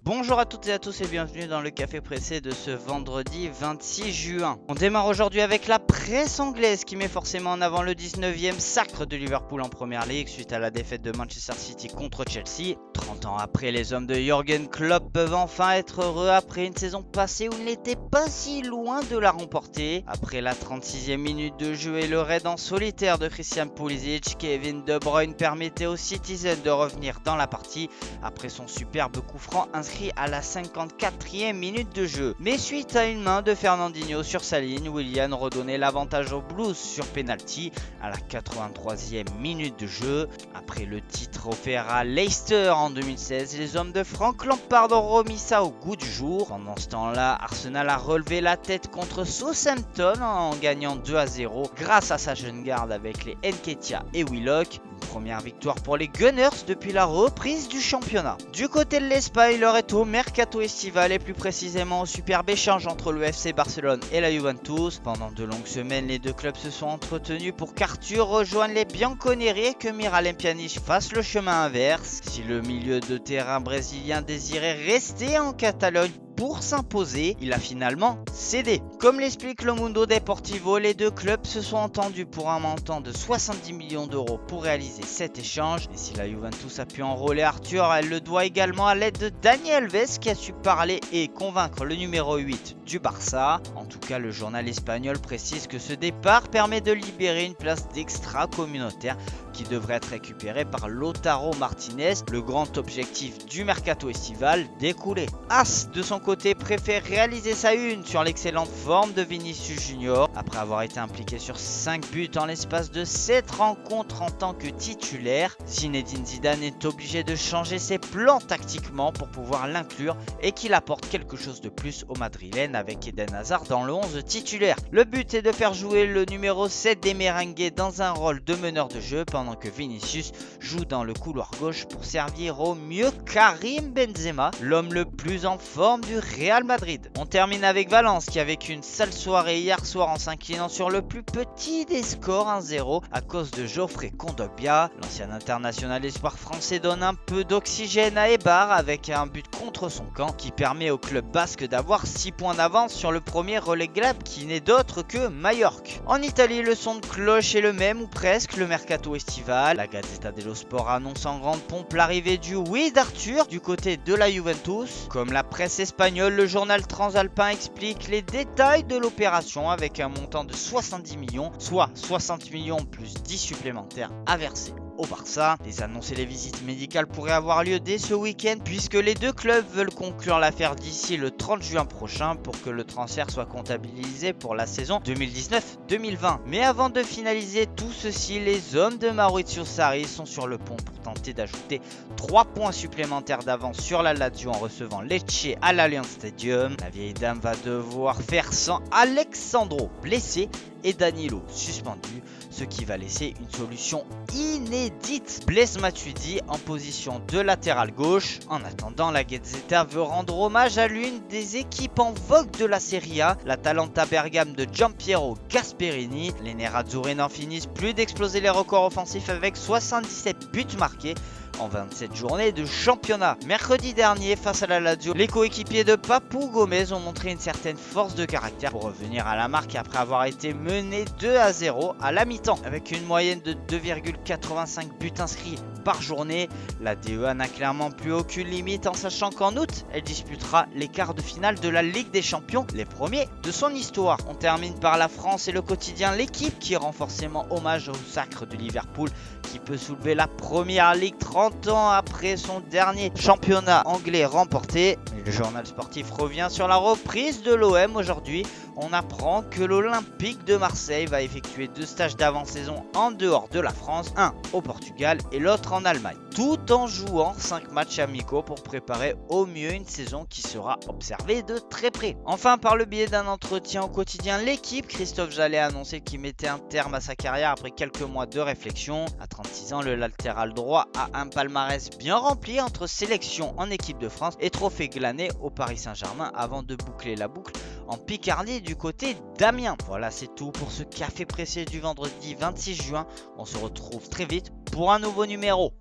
Bonjour à toutes et à tous et bienvenue dans le café pressé de ce vendredi 26 juin. On démarre aujourd'hui avec la presse anglaise qui met forcément en avant le 19e sacre de Liverpool en Première Ligue suite à la défaite de Manchester City contre Chelsea. 30 ans après, les hommes de Jürgen Klopp peuvent enfin être heureux après une saison passée où ils n'étaient pas si loin de la remporter. Après la 36e minute de jeu et le raid en solitaire de Christian Pulisic, Kevin De Bruyne permettait aux Citizens de revenir dans la partie après son superbe coup franc inscrit à la 54e minute de jeu. Mais suite à une main de Fernandinho sur sa ligne, Willian redonnait l'avantage aux Blues sur penalty à la 83e minute de jeu. Après le titre offert à Leicester en 2016, les hommes de Frank Lampard ont remis ça au goût du jour. Pendant ce temps-là, Arsenal a relevé la tête contre Southampton en gagnant 2-0 grâce à sa jeune garde avec les Nketiah et Willock. Première victoire pour les Gunners depuis la reprise du championnat. Du côté de l'Espagne, l'heure est au mercato estival et plus précisément au superbe échange entre le FC Barcelone et la Juventus. Pendant de longues semaines, les deux clubs se sont entretenus pour qu'Arthur rejoigne les Bianconeri et que Miralem Pjanic fasse le chemin inverse. Si le milieu de terrain brésilien désirait rester en Catalogne pour s'imposer, il a finalement cédé. Comme l'explique le Mundo Deportivo, les deux clubs se sont entendus pour un montant de 70 millions d'euros pour réaliser cet échange. Et si la Juventus a pu enrôler Arthur, elle le doit également à l'aide de Dani Alves qui a su parler et convaincre le numéro 8 du Barça. En tout cas, le journal espagnol précise que ce départ permet de libérer une place d'extra communautaire qui devrait être récupérée par Lautaro Martinez. Le grand objectif du mercato estival découlé. As de son côté préfère réaliser sa une sur l'excellente forme de Vinicius Junior après avoir été impliqué sur 5 buts en l'espace de 7 rencontres en tant que titulaire. Zinedine Zidane est obligé de changer ses plans tactiquement pour pouvoir l'inclure et qu'il apporte quelque chose de plus au Madrilène avec Eden Hazard dans le 11 titulaire. Le but est de faire jouer le numéro 7 des Merengues dans un rôle de meneur de jeu pendant que Vinicius joue dans le couloir gauche pour servir au mieux Karim Benzema, l'homme le plus en forme du Real Madrid. On termine avec Valence qui a vécu une sale soirée hier soir en s'inclinant sur le plus petit des scores 1-0 à cause de Geoffrey Kondogbia. L'ancien international espoir français donne un peu d'oxygène à Eibar avec un but contre son camp qui permet au club basque d'avoir 6 points d'avance sur le premier relégable qui n'est d'autre que Majorque. En Italie, le son de cloche est le même ou presque, le mercato estival. La Gazzetta dello Sport annonce en grande pompe l'arrivée du oui d'Arthur du côté de la Juventus. Comme la presse espagnole, le journal transalpin explique les détails de l'opération avec un montant de 70 millions, soit 60 millions plus 10 supplémentaires à verser au Barça. Les annonces et les visites médicales pourraient avoir lieu dès ce week-end puisque les deux clubs veulent conclure l'affaire d'ici le 30 juin prochain pour que le transfert soit comptabilisé pour la saison 2019-2020. Mais avant de finaliser tout ceci, les hommes de Maurizio Sarri sont sur le pont pour tenter d'ajouter 3 points supplémentaires d'avance sur la Lazio en recevant Lecce à l'Allianz Stadium. La vieille dame va devoir faire sans Alexandro blessé et Danilo suspendu, ce qui va laisser une solution inédite. Blaise Matuidi en position de latéral gauche. En attendant, la Gazzetta veut rendre hommage à l'une des équipes en vogue de la Serie A, l'Atalanta Bergame de Giampiero Gasperini. Les Nerazzurri n'en finissent plus d'exploser les records offensifs avec 77 buts marqués en 27 journées de championnat. Mercredi dernier, face à la Lazio, les coéquipiers de Papou Gomez ont montré une certaine force de caractère pour revenir à la marque après avoir été menés 2-0 à la mi-temps. Avec une moyenne de 2,85 buts inscrits par journée, la DEA n'a clairement plus aucune limite en sachant qu'en août, elle disputera les quarts de finale de la Ligue des Champions, les premiers de son histoire. On termine par la France et le quotidien L'équipe qui rend forcément hommage au sacre de Liverpool qui peut soulever la première ligue 30 ans après son dernier championnat anglais remporté. Le journal sportif revient sur la reprise de l'OM aujourd'hui. On apprend que l'Olympique de Marseille va effectuer 2 stages d'avant-saison en dehors de la France, un au Portugal et l'autre en Allemagne, tout en jouant 5 matchs amicaux pour préparer au mieux une saison qui sera observée de très près. Enfin, par le biais d'un entretien au quotidien L'équipe, Christophe Jallet a annoncé qu'il mettait un terme à sa carrière après quelques mois de réflexion. À 36 ans, le latéral droit a un palmarès bien rempli entre sélection en équipe de France et trophée glané au Paris Saint-Germain avant de boucler la boucle en Picardie du côté d'Amiens. Voilà, c'est tout pour ce café pressé du vendredi 26 juin. On se retrouve très vite pour un nouveau numéro.